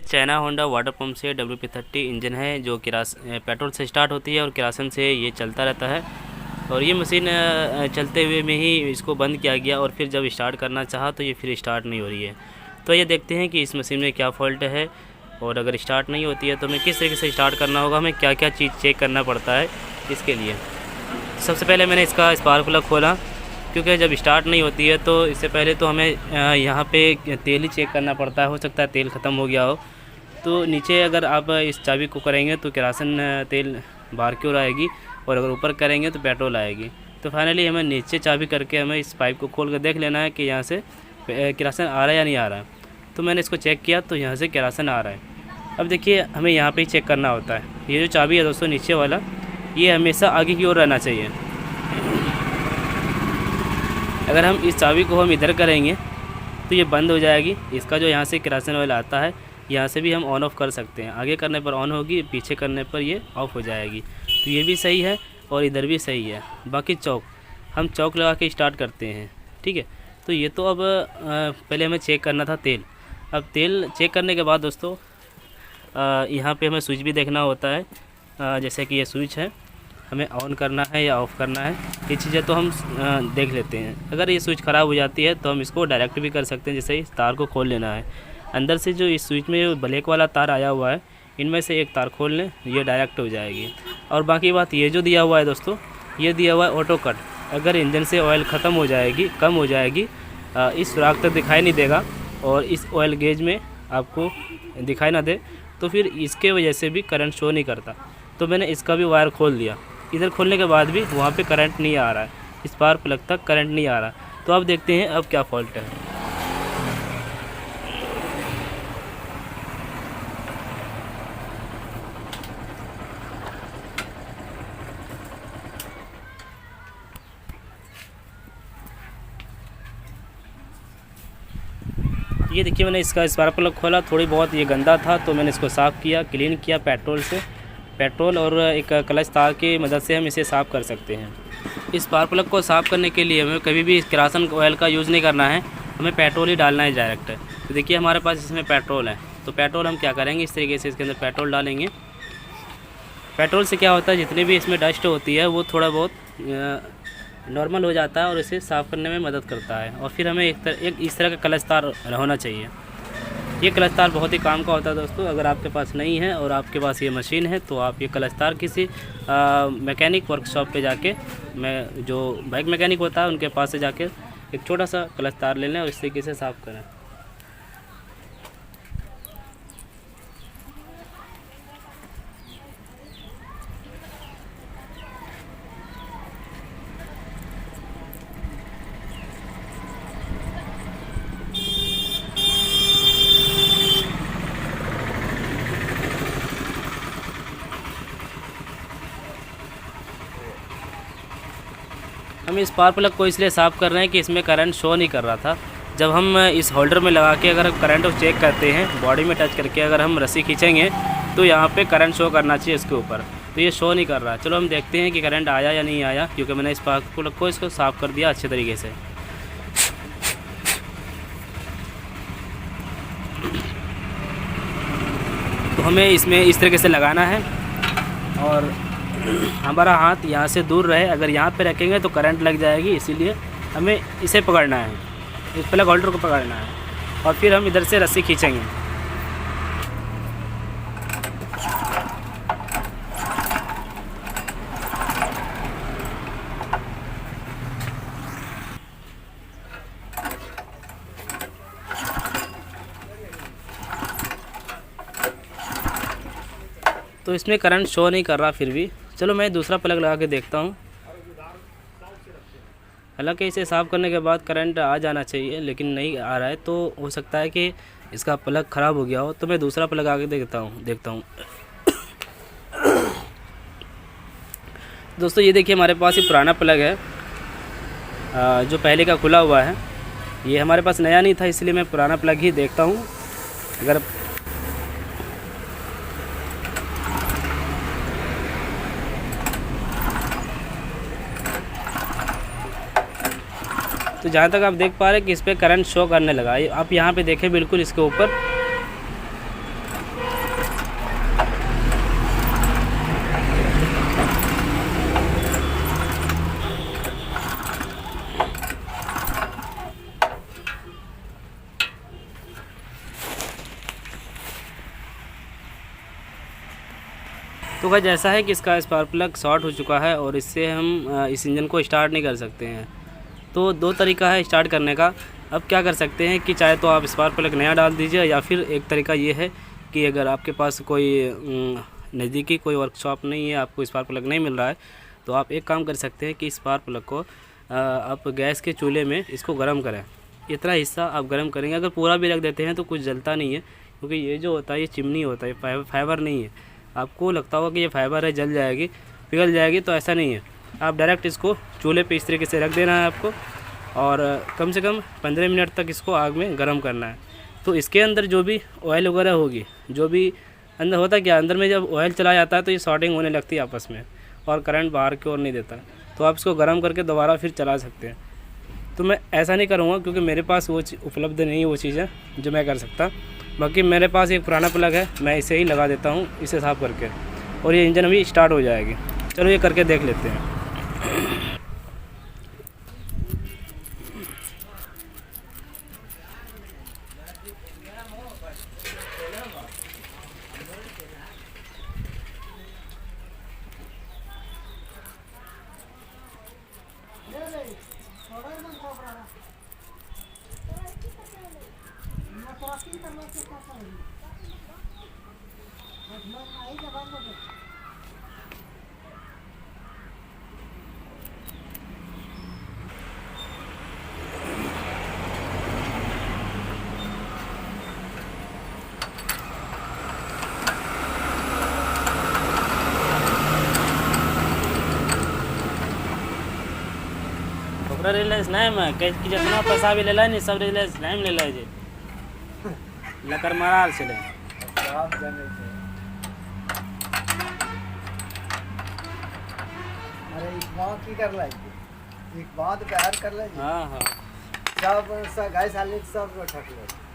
China Honda water pump से WP30 engine है जो पेट्रोल से स्टार्ट होती है और केरोसिन से ये चलता रहता है। और ये मशीन चलते हुए में ही इसको बंद किया गया और फिर जब स्टार्ट करना चाहा तो ये फिर स्टार्ट नहीं हो रही है। तो ये देखते हैं कि इस मशीन में क्या फ़ॉल्ट है और अगर स्टार्ट नहीं होती है तो हमें किस तरीके से स्टार्ट करना होगा, हमें क्या क्या चीज़ चेक करना पड़ता है इसके लिए। सबसे पहले मैंने इसका स्पार्क प्लग खोला, क्योंकि जब स्टार्ट नहीं होती है तो इससे पहले तो हमें यहाँ पे तेल ही चेक करना पड़ता है। हो सकता है तेल ख़त्म हो गया हो, तो नीचे अगर आप इस चाबी को करेंगे तो केरोसिन तेल बाहर की ओर आएगी और अगर ऊपर करेंगे तो पेट्रोल आएगी। तो फाइनली हमें नीचे चाबी करके हमें इस पाइप को खोल कर देख लेना है कि यहाँ से केरोसिन आ रहा है या नहीं आ रहा है। तो मैंने इसको चेक किया तो यहाँ से केरोसिन आ रहा है। अब देखिए हमें यहाँ पे ही चेक करना होता है। ये जो चाबी है दोस्तों नीचे वाला, ये हमेशा आगे की ओर रहना चाहिए। अगर हम इस चाबी को हम इधर करेंगे तो ये बंद हो जाएगी। इसका जो यहाँ से केरोसिन ऑयल आता है यहाँ से भी हम ऑन ऑफ़ कर सकते हैं। आगे करने पर ऑन होगी, पीछे करने पर ये ऑफ़ हो जाएगी। तो ये भी सही है और इधर भी सही है। बाकी हम चौक लगा के स्टार्ट करते हैं, ठीक है। तो ये तो अब पहले हमें चेक करना था तेल। अब तेल चेक करने के बाद दोस्तों यहाँ पे हमें स्विच भी देखना होता है। जैसे कि ये स्विच है, हमें ऑन करना है या ऑफ़ करना है, ये चीज़ें तो हम देख लेते हैं। अगर ये स्विच ख़राब हो जाती है तो हम इसको डायरेक्ट भी कर सकते हैं। जैसे इस तार को खोल लेना है, अंदर से जो इस स्विच में ब्लैक वाला तार आया हुआ है, इनमें से एक तार खोल लें, ये डायरेक्ट हो जाएगी। और बाकी बात ये जो दिया हुआ है दोस्तों, ये दिया हुआ है ऑटो कट। अगर इंजन से ऑयल ख़त्म हो जाएगी, कम हो जाएगी, इस सुराख तक दिखाई नहीं देगा और इस ऑयल गेज में आपको दिखाई ना दे तो फिर इसके वजह से भी करंट शो नहीं करता। तो मैंने इसका भी वायर खोल दिया। इधर खोलने के बाद भी वहाँ पे करंट नहीं आ रहा है, स्पार्क प्लग तक करंट नहीं आ रहा। तो अब देखते हैं अब क्या फ़ॉल्ट है। ये देखिए मैंने इसका स्पार्क प्लग खोला, थोड़ी बहुत ये गंदा था तो मैंने इसको साफ़ किया, क्लीन किया पेट्रोल और एक क्लच तार की मदद से हम इसे साफ़ कर सकते हैं। इस स्पार्क प्लग को साफ़ करने के लिए हमें कभी भी केरोसिन ऑयल का यूज़ नहीं करना है, हमें पेट्रोल ही डालना है डायरेक्ट। तो देखिए हमारे पास इसमें पेट्रोल है, तो पेट्रोल हम क्या करेंगे, इस तरीके से इसके अंदर पेट्रोल डालेंगे। पेट्रोल से क्या होता है, जितनी भी इसमें डस्ट होती है वो थोड़ा बहुत नॉर्मल हो जाता है और इसे साफ़ करने में मदद करता है। और फिर हमें एक इस तरह का क्लच तार होना चाहिए। ये क्लच तार बहुत ही काम का होता है दोस्तों। अगर आपके पास नहीं है और आपके पास ये मशीन है तो आप ये क्लच तार किसी मैकेनिक वर्कशॉप पे जाके, जो बाइक मैकेनिक होता है उनके पास से जाके एक छोटा सा क्लच तार ले लें और इस तरीके से साफ़ करें। हम इस स्पार्क प्लग को इसलिए साफ़ कर रहे हैं कि इसमें करंट शो नहीं कर रहा था। जब हम इस होल्डर में लगा के अगर करंट को चेक करते हैं, बॉडी में टच करके अगर हम रस्सी खींचेंगे तो यहाँ पे करंट शो करना चाहिए इसके ऊपर, तो ये शो नहीं कर रहा। चलो हम देखते हैं कि करंट आया या नहीं आया, क्योंकि मैंने इस स्पार्क प्लग को इसको साफ़ कर दिया अच्छे तरीके से। तो हमें इसमें इस तरीके से लगाना है और हमारा हाथ यहाँ से दूर रहे। अगर यहाँ पे रखेंगे तो करंट लग जाएगी, इसीलिए हमें इसे पकड़ना है, इस प्लग होल्डर को पकड़ना है और फिर हम इधर से रस्सी खींचेंगे। तो इसमें करंट शो नहीं कर रहा फिर भी। चलो मैं दूसरा प्लग लगा के देखता हूँ। हालांकि इसे साफ़ करने के बाद करंट आ जाना चाहिए लेकिन नहीं आ रहा है, तो हो सकता है कि इसका प्लग ख़राब हो गया हो। तो मैं दूसरा प्लग आके देखता हूँ। दोस्तों ये देखिए हमारे पास ये पुराना प्लग है, जो पहले का खुला हुआ है। ये हमारे पास नया नहीं था, इसलिए मैं पुराना प्लग ही देखता हूँ। अगर तो जहाँ तक आप देख पा रहे हैं कि इस पर करंट शो करने लगा। आप यहाँ पे देखें बिल्कुल इसके ऊपर तो गाइस ऐसा है कि इसका स्पार्क प्लग शॉर्ट हो चुका है और इससे हम इस इंजन को स्टार्ट नहीं कर सकते हैं। तो दो तरीका है स्टार्ट करने का। अब क्या कर सकते हैं कि चाहे तो आप स्पार्क प्लग नया डाल दीजिए, या फिर एक तरीका ये है कि अगर आपके पास कोई नज़दीकी कोई वर्कशॉप नहीं है, आपको स्पार्क प्लग नहीं मिल रहा है, तो आप एक काम कर सकते हैं कि स्पार्क प्लग को आप गैस के चूल्हे में इसको गर्म करें। इतना हिस्सा आप गर्म करेंगे, अगर पूरा भी रख देते हैं तो कुछ जलता नहीं है, क्योंकि ये जो होता है ये चिमनी होता है, फाइबर नहीं है। आपको लगता होगा कि ये फाइबर है, जल जाएगी, पिघल जाएगी, तो ऐसा नहीं है। आप डायरेक्ट इसको चूल्हे पे इस तरीके से रख देना है आपको, और कम से कम 15 मिनट तक इसको आग में गर्म करना है। तो इसके अंदर जो भी ऑयल वगैरह होगी, जो भी अंदर होता है क्या, अंदर में जब ऑयल चला जाता है तो ये शॉर्टिंग होने लगती है आपस में, और करंट बाहर की ओर नहीं देता। तो आप इसको गर्म करके दोबारा फिर चला सकते हैं। तो मैं ऐसा नहीं करूँगा, क्योंकि मेरे पास वो उपलब्ध नहीं है वो चीज़ें जो मैं कर सकता। बाकी मेरे पास एक पुराना प्लग है, मैं इसे ही लगा देता हूँ, इसे साफ़ करके, और ये इंजन अभी स्टार्ट हो जाएगी। चलो ये करके देख लेते हैं। रिलायंस नहीं में कि जितना पैसा भी ले ला नहीं, सब रिलायंस नहीं ले ला जे लकर माराल से ले। अरे एक बात की कर ला, एक बात प्यार कर ला। हाँ हाँ सब गाय साले सब ठक ले।